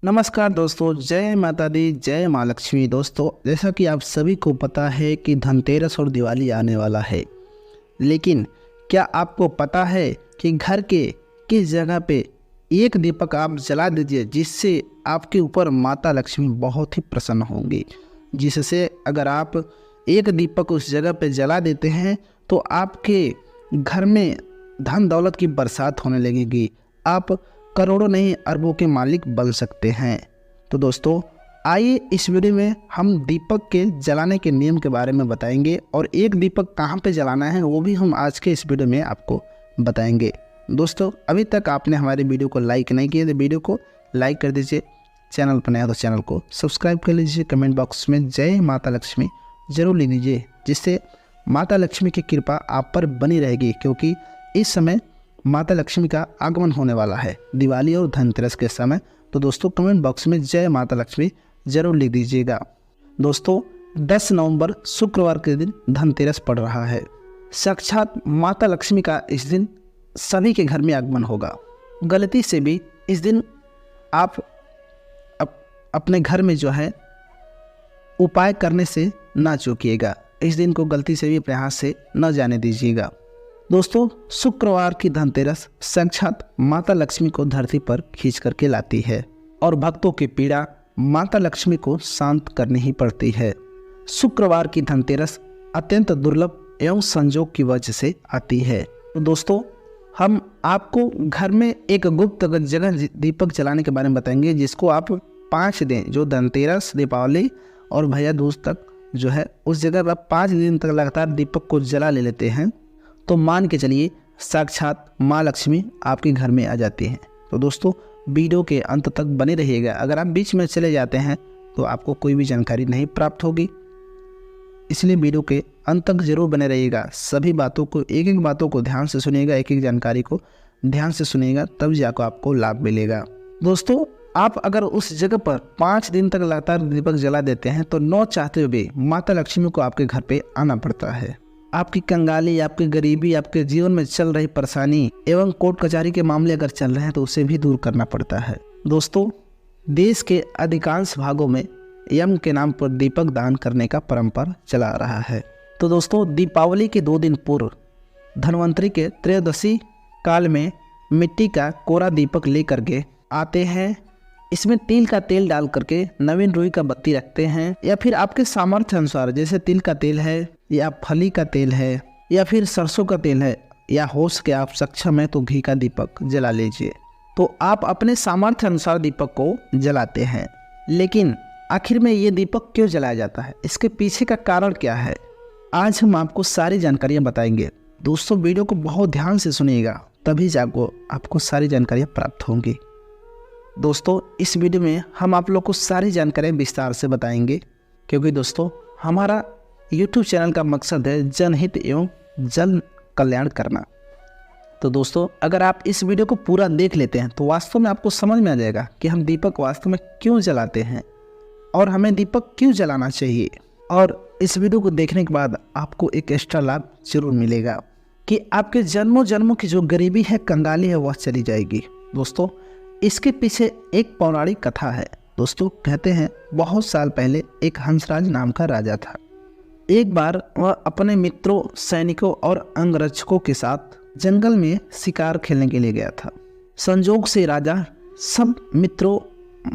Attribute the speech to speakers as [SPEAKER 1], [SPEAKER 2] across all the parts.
[SPEAKER 1] नमस्कार दोस्तों, जय माता दी, जय माँ लक्ष्मी। दोस्तों, जैसा कि आप सभी को पता है कि धनतेरस और दिवाली आने वाला है, लेकिन क्या आपको पता है कि घर के किस जगह पे एक दीपक आप जला दीजिए जिससे आपके ऊपर माता लक्ष्मी बहुत ही प्रसन्न होंगी। जिससे अगर आप एक दीपक उस जगह पे जला देते हैं तो आपके घर में धन दौलत की बरसात होने लगेगी। आप करोड़ों नहीं अरबों के मालिक बन सकते हैं। तो दोस्तों, आइए इस वीडियो में हम दीपक के जलाने के नियम के बारे में बताएंगे और एक दीपक कहाँ पे जलाना है वो भी हम आज के इस वीडियो में आपको बताएंगे। दोस्तों, अभी तक आपने हमारे वीडियो को लाइक नहीं किया तो वीडियो को लाइक कर दीजिए, चैनल पर नया तो चैनल को सब्सक्राइब कर लीजिए, कमेंट बॉक्स में जय माता लक्ष्मी जरूर लिख दीजिए, जिससे माता लक्ष्मी की कृपा आप पर बनी रहेगी, क्योंकि इस समय माता लक्ष्मी का आगमन होने वाला है दिवाली और धनतेरस के समय। तो दोस्तों, कमेंट बॉक्स में जय माता लक्ष्मी जरूर लिख दीजिएगा। दोस्तों, 10 नवंबर शुक्रवार के दिन धनतेरस पड़ रहा है। साक्षात माता लक्ष्मी का इस दिन सभी के घर में आगमन होगा। गलती से भी इस दिन आप अपने घर में जो है उपाय करने से ना चूकिएगा। इस दिन को गलती से भी अपने हाथ से न जाने दीजिएगा। दोस्तों, शुक्रवार की धनतेरस साक्षात माता लक्ष्मी को धरती पर खींच करके लाती है और भक्तों की पीड़ा माता लक्ष्मी को शांत करनी ही पड़ती है। शुक्रवार की धनतेरस अत्यंत दुर्लभ एवं संजोग की वजह से आती है। तो दोस्तों, हम आपको घर में एक गुप्त जगह दीपक जलाने के बारे में बताएंगे, जिसको आप 5 दिन, जो धनतेरस, दीपावली और भैया दूज तक जो है उस जगह पर 5 दिन तक लगातार दीपक को जला लेते हैं तो मान के चलिए साक्षात माँ लक्ष्मी आपके घर में आ जाती हैं। तो दोस्तों, वीडियो के अंत तक बने रहिएगा। अगर आप बीच में चले जाते हैं तो आपको कोई भी जानकारी नहीं प्राप्त होगी, इसलिए वीडियो के अंत तक जरूर बने रहिएगा। सभी बातों को, एक एक बातों को ध्यान से सुनिएगा, एक एक जानकारी को ध्यान से सुनिएगा, तब जाकर आपको लाभ मिलेगा। दोस्तों, आप अगर उस जगह पर 5 दिन तक लगातार दीपक जला देते हैं तो न चाहते हुए भी माता लक्ष्मी को आपके घर पे आना पड़ता है। आपकी कंगाली, आपकी गरीबी, आपके जीवन में चल रही परेशानी एवं कोर्ट कचहरी के मामले अगर चल रहे हैं तो उसे भी दूर करना पड़ता है। दोस्तों, देश के अधिकांश भागों में यम के नाम पर दीपक दान करने का परंपरा चला आ रहा है। तो दोस्तों, दीपावली के 2 दिन पूर्व धनवंतरी के त्रयोदशी काल में मिट्टी का कोरा दीपक लेकर के आते हैं। इसमें तिल का तेल डाल करके नवीन रुई का बत्ती रखते हैं, या फिर आपके सामर्थ्य अनुसार, जैसे तिल का तेल है या फली का तेल है या फिर सरसों का तेल है, या हो सके आप सक्षम है तो घी का दीपक जला लीजिए। तो आप अपने सामर्थ्य अनुसार दीपक को जलाते हैं। लेकिन आखिर में ये दीपक क्यों जलाया जाता है, इसके पीछे का कारण क्या है, आज हम आपको सारी जानकारियाँ बताएंगे। दोस्तों, वीडियो को बहुत ध्यान से सुनिएगा, तभी जाको आपको सारी जानकारियाँ प्राप्त होंगी। दोस्तों, इस वीडियो में हम आप लोग को सारी जानकारियाँ विस्तार से बताएंगे, क्योंकि दोस्तों हमारा YouTube चैनल का मकसद है जनहित एवं जन कल्याण करना। तो दोस्तों, अगर आप इस वीडियो को पूरा देख लेते हैं तो वास्तव में आपको समझ में आ जाएगा कि हम दीपक वास्तव में क्यों जलाते हैं और हमें दीपक क्यों जलाना चाहिए। और इस वीडियो को देखने के बाद आपको एक एक्स्ट्रा लाभ जरूर मिलेगा कि आपके जन्मों जन्मों की जो गरीबी है, कंगाली है, वह चली जाएगी। दोस्तों, इसके पीछे एक पौराणिक कथा है। दोस्तों, कहते हैं बहुत साल पहले एक हंसराज नाम का राजा था। एक बार वह अपने मित्रों, सैनिकों और अंगरक्षकों के साथ जंगल में शिकार खेलने के लिए गया था। संजोग से राजा सब मित्रों,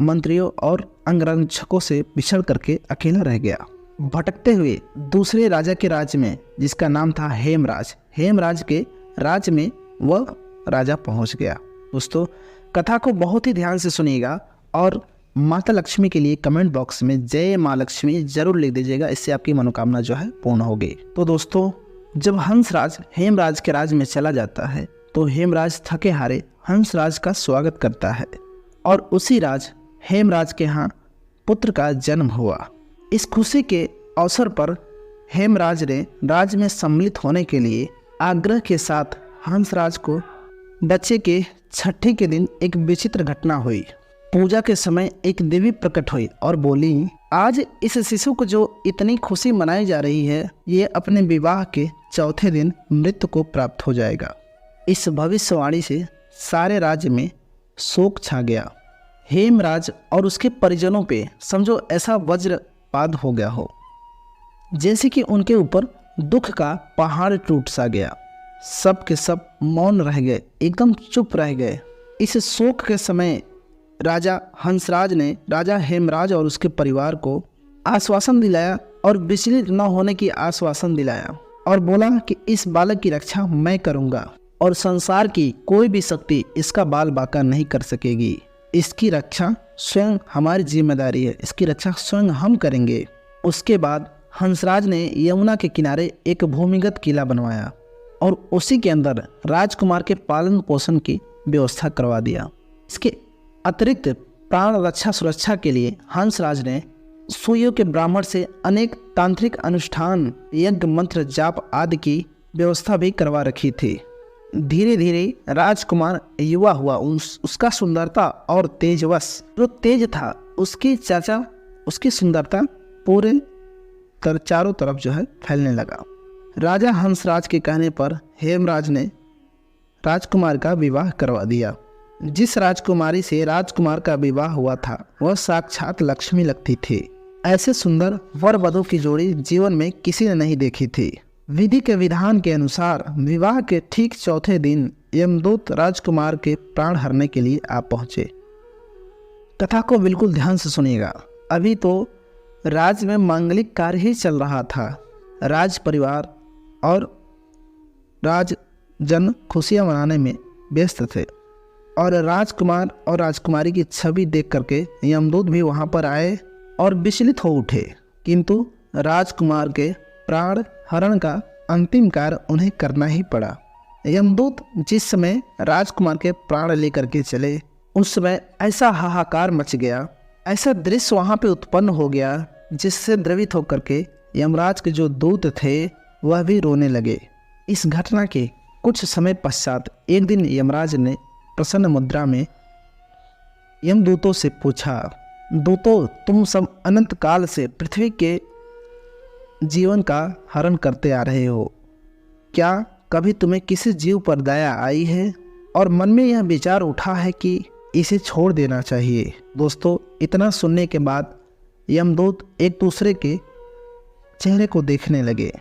[SPEAKER 1] मंत्रियों और अंगरक्षकों से बिछड़ करके अकेला रह गया। भटकते हुए दूसरे राजा के राज्य में, जिसका नाम था हेमराज के राज्य में वह राजा पहुंच गया। दोस्तों, कथा को बहुत ही ध्यान से सुनिएगा और माता लक्ष्मी के लिए कमेंट बॉक्स में जय माँ लक्ष्मी जरूर लिख दीजिएगा, इससे आपकी मनोकामना जो है पूर्ण होगी। तो दोस्तों, जब हंसराज हेमराज के राज्य में चला जाता है तो हेमराज थके हारे हंसराज का स्वागत करता है और उसी राज हेमराज के यहाँ पुत्र का जन्म हुआ। इस खुशी के अवसर पर हेमराज ने राज्य में सम्मिलित होने के लिए आग्रह के साथ हंसराज को बच्चे के छठे के दिन एक विचित्र घटना हुई। पूजा के समय एक देवी प्रकट हुई और बोली, आज इस शिशु को जो इतनी खुशी मनाई जा रही है, ये अपने विवाह के चौथे दिन मृत्यु को प्राप्त हो जाएगा। इस भविष्यवाणी से सारे राज्य में शोक छा गया। हेमराज और उसके परिजनों पे समझो ऐसा वज्रपात हो गया हो, जैसे कि उनके ऊपर दुख का पहाड़ टूट सा गया। सब के सब मौन रह गए, एकदम चुप रह गए। इस शोक के समय राजा हंसराज ने राजा हेमराज और उसके परिवार को आश्वासन दिलाया और विचलित न होने की आश्वासन दिलाया और बोला कि इस बालक की रक्षा मैं करूंगा और संसार की कोई भी शक्ति इसका बाल बांका नहीं कर सकेगी। इसकी रक्षा स्वयं हमारी जिम्मेदारी है, इसकी रक्षा स्वयं हम करेंगे। उसके बाद हंसराज ने यमुना के किनारे एक भूमिगत किला बनवाया और उसी के अंदर राजकुमार के पालन पोषण की व्यवस्था करवा दिया। इसके अतिरिक्त प्राण रक्षा सुरक्षा के लिए हंसराज ने सूर्यों के ब्राह्मण से अनेक तांत्रिक अनुष्ठान, यज्ञ, मंत्र, जाप आदि की व्यवस्था भी करवा रखी थी। धीरे धीरे राजकुमार युवा हुआ। उसका सुंदरता और तेजवश जो तेज था उसकी चर्चा, उसकी सुंदरता पूरे चारों तरफ जो है फैलने लगा। राजा हंसराज के कहने पर हेमराज ने राजकुमार का विवाह करवा दिया। जिस राजकुमारी से राजकुमार का विवाह हुआ था वह साक्षात लक्ष्मी लगती थी। ऐसे सुंदर वर वधू की जोड़ी जीवन में किसी ने नहीं देखी थी। विधि के विधान के अनुसार विवाह के ठीक चौथे दिन यमदूत राजकुमार के प्राण हरने के लिए आ पहुंचे। कथा को बिल्कुल ध्यान से सुनिएगा। अभी तो राज्य में मांगलिक कार्य ही चल रहा था। राज परिवार और राजजन खुशियां मनाने में व्यस्त थे और राजकुमार और राजकुमारी की छवि देख करके यमदूत भी वहां पर आए और विचलित हो उठे। किंतु राजकुमार के प्राण हरण का अंतिम कार्य उन्हें करना ही पड़ा। यमदूत जिस समय राजकुमार के प्राण लेकर के चले उस समय ऐसा हाहाकार मच गया, ऐसा दृश्य वहां पे उत्पन्न हो गया जिससे द्रवित होकर के यमराज के जो दूत थे वह भी रोने लगे। इस घटना के कुछ समय पश्चात एक दिन यमराज ने प्रसन्न मुद्रा में यमदूतों से पूछा, दूतों, तुम सब अनंत काल से पृथ्वी के जीवन का हरण करते आ रहे हो, क्या कभी तुम्हें किसी जीव पर दया आई है और मन में यह विचार उठा है कि इसे छोड़ देना चाहिए? दोस्तों, इतना सुनने के बाद यमदूत एक दूसरे के चेहरे को देखने लगे।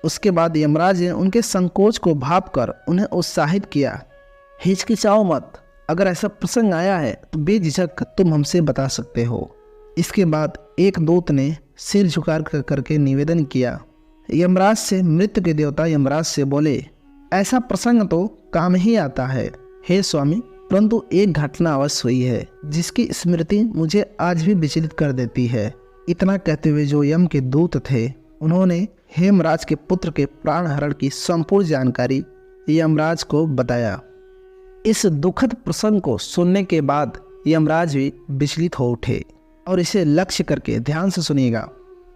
[SPEAKER 1] उसके बाद यमराज ने उनके संकोच को भांपकर उन्हें उत्साहित किया, हिचकिचाओ मत, अगर ऐसा प्रसंग आया है तो बेझिझक तुम हमसे बता सकते हो। इसके बाद एक दूत ने सिर झुका करके निवेदन किया। यमराज से मृत्यु के देवता यमराज से बोले, ऐसा प्रसंग तो काम ही आता है हे स्वामी, परंतु एक घटना अवश्य हुई है जिसकी स्मृति मुझे आज भी विचलित कर देती है। इतना कहते हुए जो यम के दूत थे उन्होंने हेमराज के पुत्र के प्राण हरण की संपूर्ण जानकारी यमराज को बताया। इस दुखद प्रसंग को सुनने के बाद यमराज भी विचलित हो उठे और इसे लक्ष्य करके ध्यान से सुनिएगा।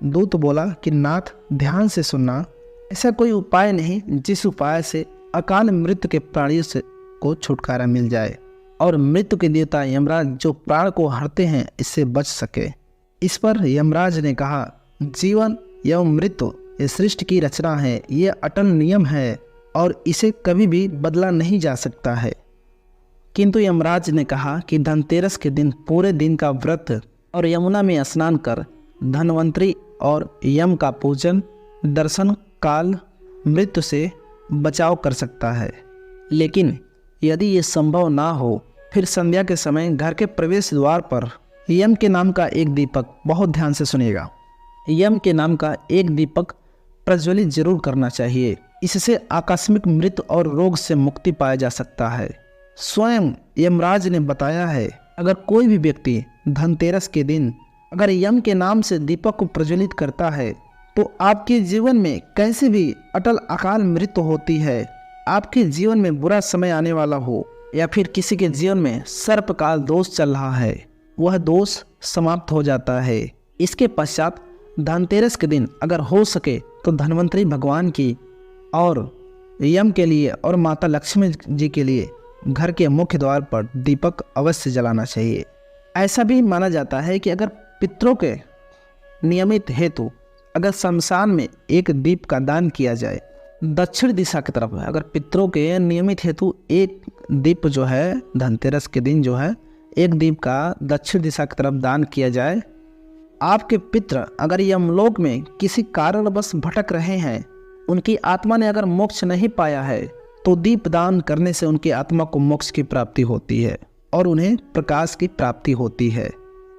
[SPEAKER 1] दूत बोला कि नाथ, ध्यान से सुनना, ऐसा कोई उपाय नहीं जिस उपाय से अकाल मृत्यु के प्राणियों से को छुटकारा मिल जाए और मृत्यु के देवता यमराज जो प्राण को हरते हैं इससे बच सके। इस पर यमराज ने कहा, जीवन एवं मृत्यु ये सृष्टि की रचना है, ये अटल नियम है और इसे कभी भी बदला नहीं जा सकता है। किंतु यमराज ने कहा कि धनतेरस के दिन पूरे दिन का व्रत और यमुना में स्नान कर धनवंतरी और यम का पूजन दर्शन काल मृत्यु से बचाव कर सकता है। लेकिन यदि ये संभव ना हो फिर संध्या के समय घर के प्रवेश द्वार पर यम के नाम का एक दीपक, बहुत ध्यान से सुनिएगा, यम के नाम का एक दीपक प्रज्वलित जरूर करना चाहिए। इससे आकस्मिक मृत्यु और रोग से मुक्ति पाया जा सकता है। स्वयं यमराज ने बताया है, अगर कोई भी व्यक्ति धनतेरस के दिन अगर यम के नाम से दीपक को प्रज्वलित करता है तो आपके जीवन में कैसे भी अटल अकाल मृत्यु होती है, आपके जीवन में बुरा समय आने वाला हो या फिर किसी के जीवन में सर्पकाल दोष चल रहा है, वह दोष समाप्त हो जाता है। इसके पश्चात धनतेरस के दिन अगर हो सके तो धन्वंतरी भगवान की और यम के लिए और माता लक्ष्मी जी के लिए घर के मुख्य द्वार पर दीपक अवश्य जलाना चाहिए। ऐसा भी माना जाता है कि अगर पितरों के नियमित हेतु अगर शमशान में एक दीप का दान किया जाए दक्षिण दिशा की तरफ, अगर पितरों के नियमित हेतु एक दीप जो है धनतेरस के दिन जो है एक दीप का दक्षिण दिशा की तरफ दान किया जाए। आपके पितृ अगर यमलोक में किसी कारणवश भटक रहे हैं, उनकी आत्मा ने अगर मोक्ष नहीं पाया है, तो दीप दान करने से उनकी आत्मा को मोक्ष की प्राप्ति होती है और उन्हें प्रकाश की प्राप्ति होती है।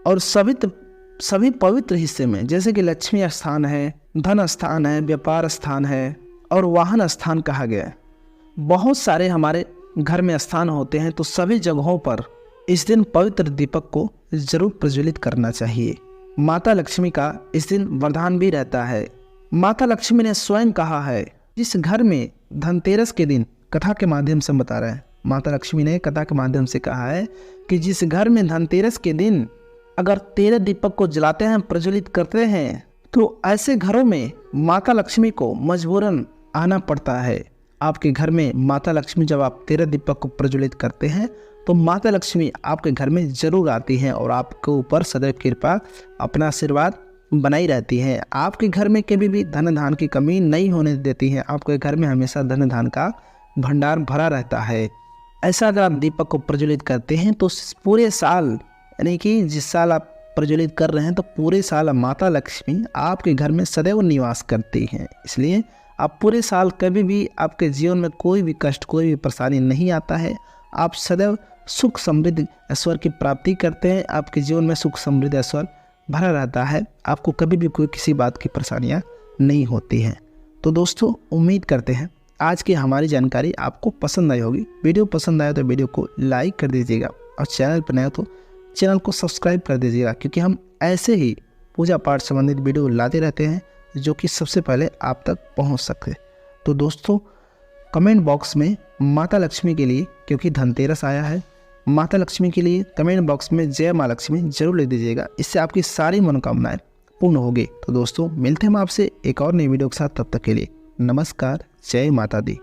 [SPEAKER 1] और सभी पवित्र हिस्से में, जैसे कि लक्ष्मी स्थान है, धन स्थान है, व्यापार स्थान है और वाहन स्थान कहा गया है, बहुत सारे हमारे घर में स्थान होते हैं, तो सभी जगहों पर इस दिन पवित्र दीपक को जरूर प्रज्वलित करना चाहिए। माता लक्ष्मी का इस दिन वरदान भी रहता है। माता लक्ष्मी ने स्वयं कहा है, जिस घर में धनतेरस के दिन, कथा के माध्यम से हम बता रहे हैं, माता लक्ष्मी ने कथा के माध्यम से कहा है कि जिस घर में धनतेरस के दिन अगर 13 दीपक को जलाते हैं, प्रज्वलित करते हैं, तो ऐसे घरों में माता लक्ष्मी को मजबूरन आना पड़ता है। आपके घर में माता लक्ष्मी, जब आप 13 दीपक को प्रज्वलित करते हैं, तो माता लक्ष्मी आपके घर में जरूर आती हैं और आपके ऊपर सदैव कृपा, अपना आशीर्वाद बनाई रहती हैं। आपके घर में कभी भी धन धान की कमी नहीं होने देती हैं। आपके घर में हमेशा धन धान का भंडार भरा रहता है। ऐसा अगर आप दीपक को प्रज्वलित करते हैं, तो पूरे साल, यानी कि जिस साल आप प्रज्वलित कर रहे हैं, तो पूरे साल माता लक्ष्मी आपके घर में सदैव निवास करती हैं। इसलिए आप पूरे साल कभी भी आपके जीवन में कोई भी कष्ट, कोई भी परेशानी नहीं आता है। आप सदैव सुख समृद्धि ऐश्वर्य की प्राप्ति करते हैं। आपके जीवन में सुख समृद्धि ऐश्वर्य भरा रहता है। आपको कभी भी कोई किसी बात की परेशानियां नहीं होती हैं। तो दोस्तों, उम्मीद करते हैं आज की हमारी जानकारी आपको पसंद आई होगी। वीडियो पसंद आया तो वीडियो को लाइक कर दीजिएगा और चैनल पर नए हो तो चैनल को सब्सक्राइब कर दीजिएगा, क्योंकि हम ऐसे ही पूजा पाठ संबंधित वीडियो लाते रहते हैं जो कि सबसे पहले आप तक पहुंच सके। तो दोस्तों, कमेंट बॉक्स में माता लक्ष्मी के लिए, क्योंकि धनतेरस आया है, माता लक्ष्मी के लिए कमेंट बॉक्स में जय माँ लक्ष्मी जरूर लिख दीजिएगा। इससे आपकी सारी मनोकामनाएं पूर्ण होगी। तो दोस्तों, मिलते हैं हम आपसे एक और नई वीडियो के साथ। तब तक के लिए नमस्कार, जय माता दी।